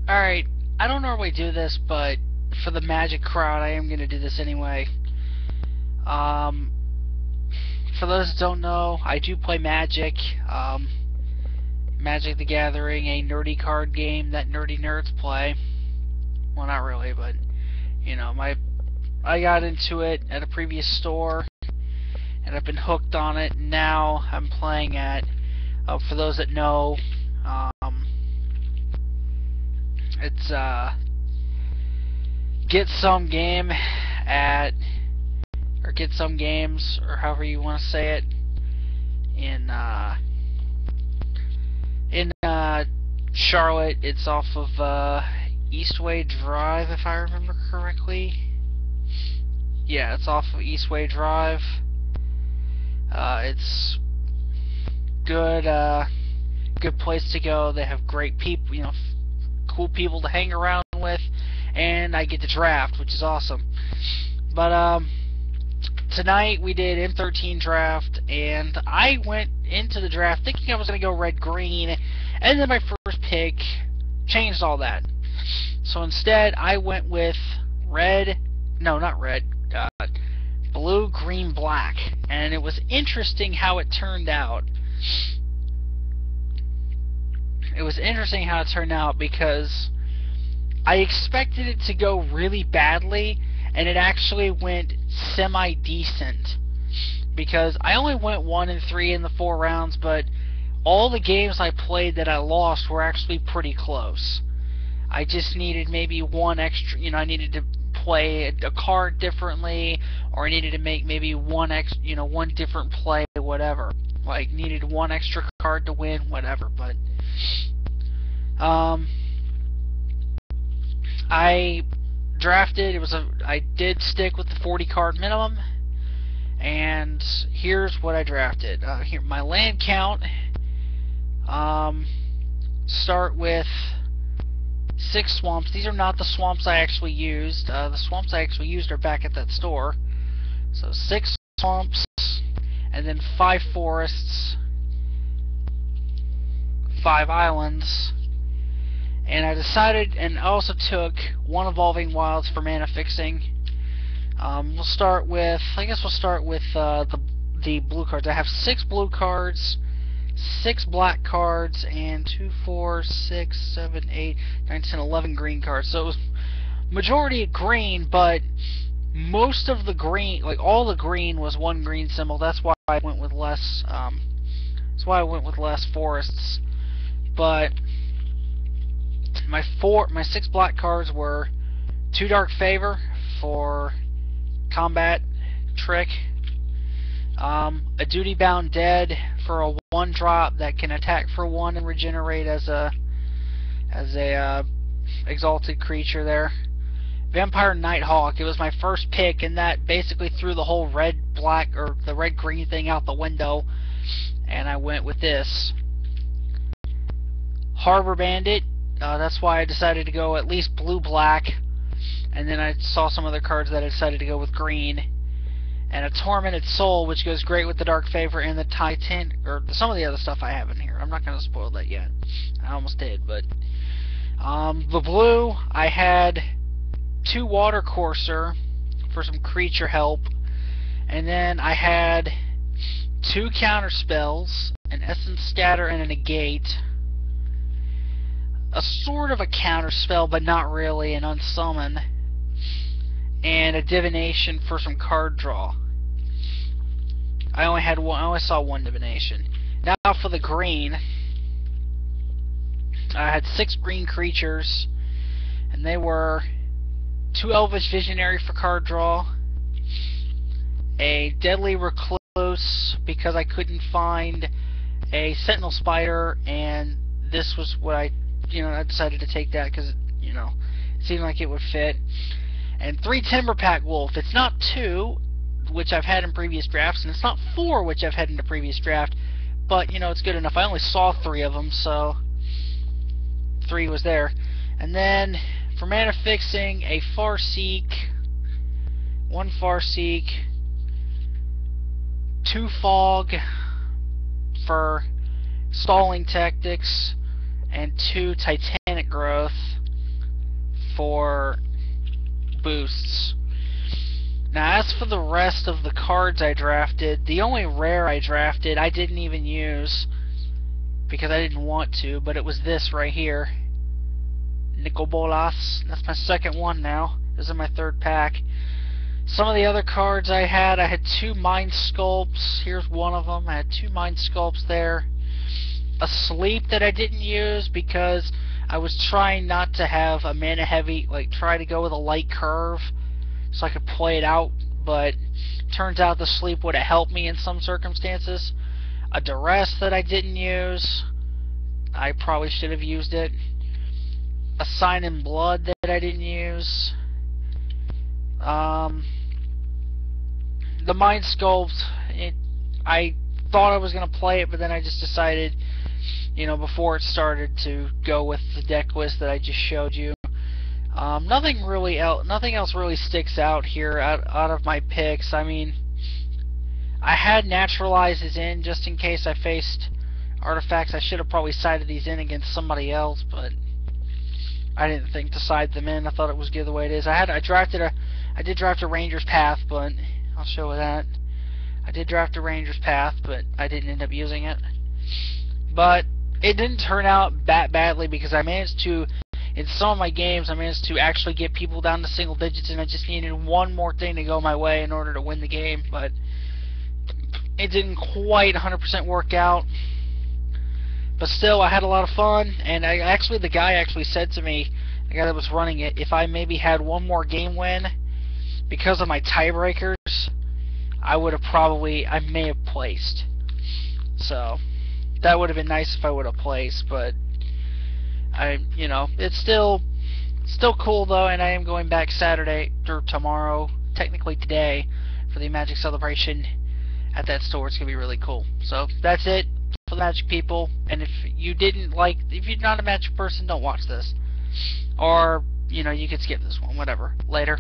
Alright, I don't normally do this, but for the Magic crowd, I am going to do this anyway. Um, for those that don't know, I do play Magic. Magic the Gathering, a nerdy card game that nerdy nerds play. Well, not really, but, you know, I got into it at a previous store, and I've been hooked on it. Now I'm playing at, for those that know, it's Get Some Game at, or Get Some Games, or however you want to say it, in Charlotte. It's off of Eastway Drive, if I remember correctly. Yeah, it's off of Eastway Drive. It's good, good place to go. They have great people, you know, cool people to hang around with, and I get to draft, which is awesome. But tonight we did M13 Draft, and I went into the draft thinking I was going to go red-green, and then my first pick changed all that. So instead, I went with blue, green, black, and it was interesting how it turned out. It was interesting how it turned out because I expected it to go really badly, and it actually went semi-decent. Because I only went 1-3 in the 4 rounds, but all the games I played that I lost were actually pretty close. I just needed maybe one extra, you know, I needed to play a card differently, or I needed to make maybe one different play, whatever. Like, needed one extra card to win, whatever. But I drafted. I did stick with the 40 card minimum, and here's what I drafted. Here, my land count. Start with 6 swamps. These are not the swamps I actually used. The swamps I actually used are back at that store. So 6 swamps, and then 5 forests, 5 islands, and I decided, and I also took 1 evolving wilds for mana fixing. We'll start with the blue cards. I have 6 blue cards, 6 black cards, and 2, 4, 6, 7, 8, 9, 10, 11 green cards. So it was majority green, but most of the green, like all the green, was 1 green symbol. That's why I went with less. That's why I went with less forests. But my 6 black cards were 2 Dark Favor for combat trick, a Duty Bound Dead for a 1-drop that can attack for 1 and regenerate as a exalted creature there. Vampire Nighthawk. It was my first pick, and that basically threw the whole red-black or the red-green thing out the window, and I went with this. Harbor Bandit. That's why I decided to go at least blue-black, and then I saw some other cards that I decided to go with green. And a Tormented Soul, which goes great with the Dark Favor and the Titan, or some of the other stuff I have in here. I'm not going to spoil that yet. I almost did, but the blue, I had 2 Water Courser for some creature help, and then I had 2 counter spells, an Essence Scatter and a Negate, a sort of a counter spell, but not really, an Unsummon, and a Divination for some card draw. I only saw 1 Divination. Now for the green, I had 6 green creatures, and they were 2 Elvish Visionary for card draw, a Deadly Recluse because I couldn't find a Sentinel Spider, and this was what I decided to take that because it seemed like it would fit. And 3 Timberpack Wolf. It's not 2, which I've had in previous drafts, and it's not 4, which I've had in the previous draft, but it's good enough. I only saw 3 of them, so 3 was there. And then for mana fixing, a Farseek, 1 Farseek, 2 Fog for stalling tactics, and 2 Titanic Growth. for boosts. Now, as for the rest of the cards I drafted, the only rare I drafted I didn't even use because I didn't want to, but it was this right here. Nicol Bolas. That's my second one now. This is my third pack. Some of the other cards I had 2 Mind Sculpts. Here's one of them. I had 2 Mind Sculpts there. A Sleep that I didn't use because I was trying not to have a mana heavy, like try to go with a light curve so I could play it out, but turns out the Sleep would have helped me in some circumstances. A Duress that I didn't use. I probably should have used it. A Sign in Blood that I didn't use. The Mind Sculpt, I thought I was going to play it, but then I just decided, before it started, to go with the deck list that I just showed you. Nothing else really sticks out here out of my picks. I mean, I had Naturalizes in just in case I faced artifacts. I should have probably sided these in against somebody else, but I didn't think to side them in. I thought it was good the way it is. I did draft a Ranger's Path, but I'll show you that. I did draft a Ranger's Path, but I didn't end up using it. But it didn't turn out that badly because I managed to, in some of my games, I managed to actually get people down to single digits, and I just needed one more thing to go my way in order to win the game. But it didn't quite 100% work out. But still, I had a lot of fun, and the guy actually said to me, the guy that was running it, if I maybe had one more game win because of my tiebreakers, I may have placed. So that would have been nice if I would have placed, but it's still cool though, and I am going back Saturday or tomorrow, technically today, for the Magic Celebration at that store. It's gonna be really cool. So that's it for the Magic people, and if you're not a Magic person, don't watch this, or you could skip this one, whatever. Later.